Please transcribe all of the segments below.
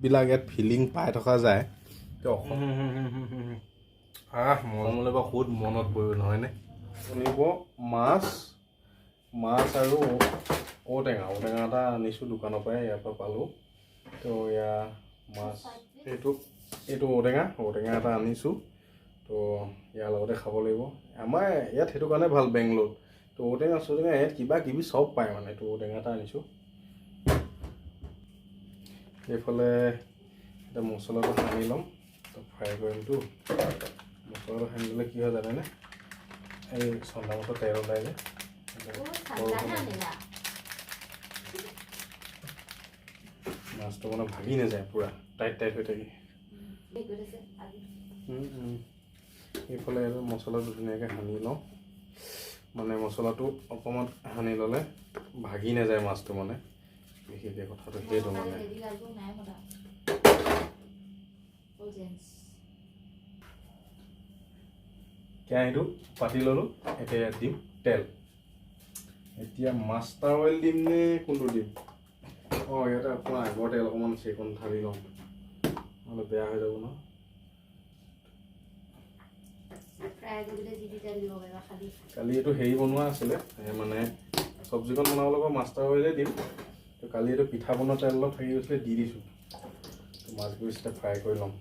বিলাক ইয়াত ফিলিং পাই থকা যায় মনলৈ বা বহুত মনত পৰিব নহয়নে শুনিব মাছ আৰু ঔটেঙা এটা আনিছোঁ দোকানৰ পৰাই ইয়াৰ পৰা পালোঁ তো এয়া মাছ এইটো ঔটেঙা এটা আনিছোঁ তো ইয়াৰ লগতে খাব লাগিব আমাৰ ইয়াত সেইটো কাৰণে ভাল বেংগলোৰ তো ঔটেঙা ইয়াত কিবা কিবি চব পায় মানে তো ঔটেঙা এটা আনিছোঁ এইফালে এতিয়া মছলাটো সানি ল'ম তো ফ্ৰাই কৰিমতো মছলাটো সানি ল'লে কি হয় জানেনে এই চন্দা মাছৰ তেল ওলাই যে মাছটো মানে ভাগি নাযায় পুৰা টাইট হৈ থাকে এইফালে মছলাটো ধুনীয়াকৈ সানি লওঁ মানে মছলাটো অকণমান সানি ল'লে ভাগি নাযায় মাছটো মানে বিশেষকৈ কথাটো সেইটো মানে কেৰাহীটো পাতি ল'লোঁ এতিয়া ইয়াত দিম তেল এতিয়া মাষ্টাৰ অইল দিম নে কোনটো দিম ইয়াতে অকণমান আগৰ তেল অকণমান আছে এইকণ ঢালি লওঁ নহ'লে বেয়া হৈ যাব ন কালি এইটো হেৰি বনোৱা আছিলে মানে চব্জিকণ বনাবলৈ পৰা মাষ্টাৰ অইলে দিম তো কালি এইটো পিঠা বনোৱা তেল অলপ থাকি গৈছিলে দি দিছোঁ মাছবোৰ এতিয়া ফ্ৰাই কৰি ল'ম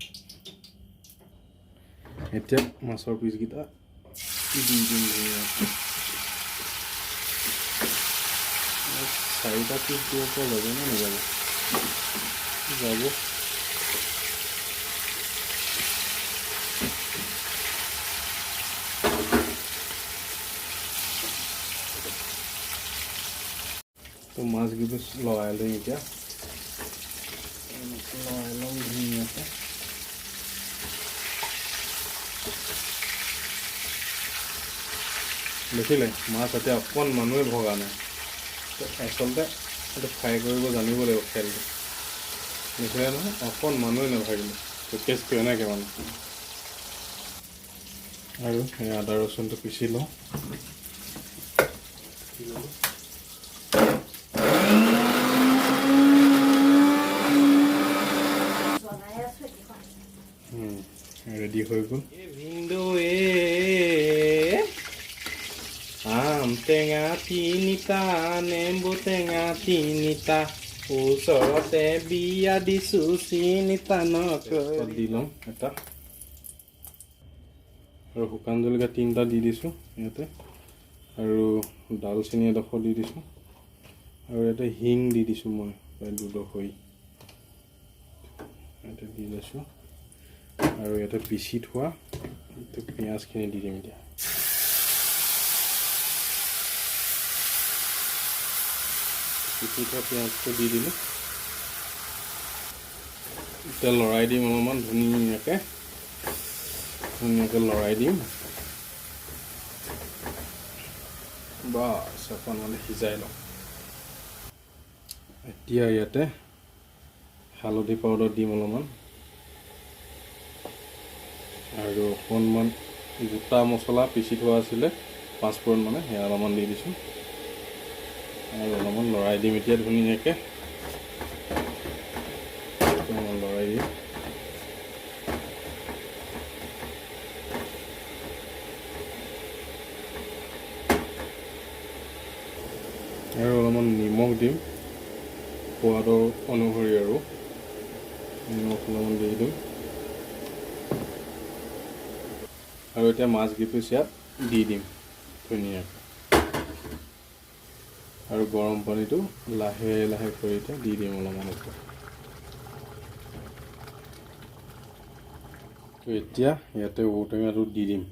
এতিয়া মাছৰ পিচকেইটা দি দিম ধুনীয়াকৈ 4টা পিচ দিব পৰা যাব নে নাযাব যাব তো মাছকেইটা লগাই লওঁ এতিয়া লগাই লওঁ ধুনীয়াকৈ দেখিলে মাছ এতিয়া অকণ মানুহে ভগা নাই আচলতে এইটো ফ্ৰাই কৰিব জানিব লাগিব খেলটো দেখিলে নহয় অকণ মানুহে নাভাগিলে তো টেষ্টটো এনেকৈ মানে আৰু এই আদা ৰচুনটো পিচি লওঁ ৰেডি হৈ গ'ল আম টেঙা তিনিটা নেম্বু টেঙা তিনিটা ওচৰতে বিয়া দিছোঁ চিনিতা নকয় দি লওঁ এটা আৰু শুকান জলকীয়া 3টা দি দিছোঁ ইয়াতে আৰু দালচেনি এডোখৰ দি দিছোঁ আৰু ইয়াতে হিং দি দিছোঁ মই প্ৰায় 2ডোখৰ ইয়াতে দি লৈছোঁ আৰু ইয়াতে পিচি থোৱা পিঁয়াজখিনি দি দিম এতিয়া পিচি থোৱা পিঁয়াজটো দি দিলোঁ এতিয়া লৰাই দিম অলপমান ধুনীয়াকৈ লৰাই দিম বাছ অকণমান সিজাই লওঁ এতিয়া ইয়াতে হালধি পাউডাৰ দিম অলপমান আৰু অকণমান গোটা মছলা পিচি থোৱা আছিলে 5 ফুৰণ মানে সেয়া অলপমান দি দিছোঁ আৰু অলপমান লৰাই দিম এতিয়া ধুনীয়াকৈ লৰাই দিম আৰু অলপমান নিমখ দিম সোৱাদৰ অনুসৰি আৰু নিমখ অলপমান দি দিম আৰু এতিয়া মাছ কিপিচ ইয়াত দি দিম ধুনীয়াকৈ আৰু গৰম পানীটো লাহে লাহে কৰি এতিয়া দি দিম অলপমান তো এতিয়া ইয়াতে ঔটেঙাটো দি দিম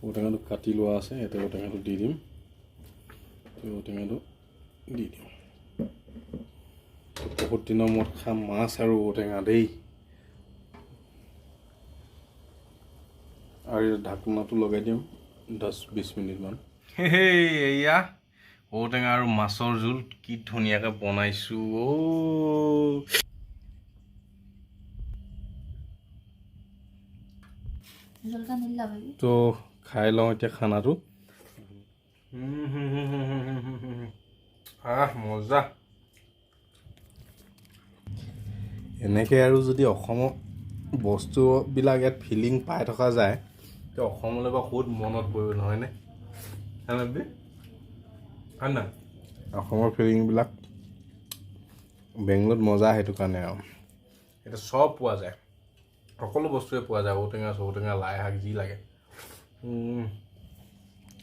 ঔটেঙাটো কাটি লোৱা আছে ইয়াতে ঔটেঙাটো দি দিম ঔটেঙাটো দি দিম বহুত দিনৰ মূৰত খাম মাছ আৰু ঔটেঙা দেই আৰু ঢাকনাটো লগাই দিম 10-20 মিনিটমান এয়া ঔটেঙা আৰু মাছৰ জোল কি ধুনীয়াকৈ বনাইছোঁ তো খাই লওঁ এতিয়া খানাটো মজা এনেকৈ আৰু যদি অসমৰ বস্তুবিলাক ইয়াত ফিলিং পাই থকা যায় তো অসমলৈ বা ক'ত মনত পৰিব নহয়নে হয় না অসমৰ ফিলিংবিলাক বেংগলত মজা সেইটো কাৰণে আৰু এতিয়া চব পোৱা যায় সকলো বস্তুৱে পোৱা যায় ঔটেঙা চৌটেঙা লাই শাক যি লাগে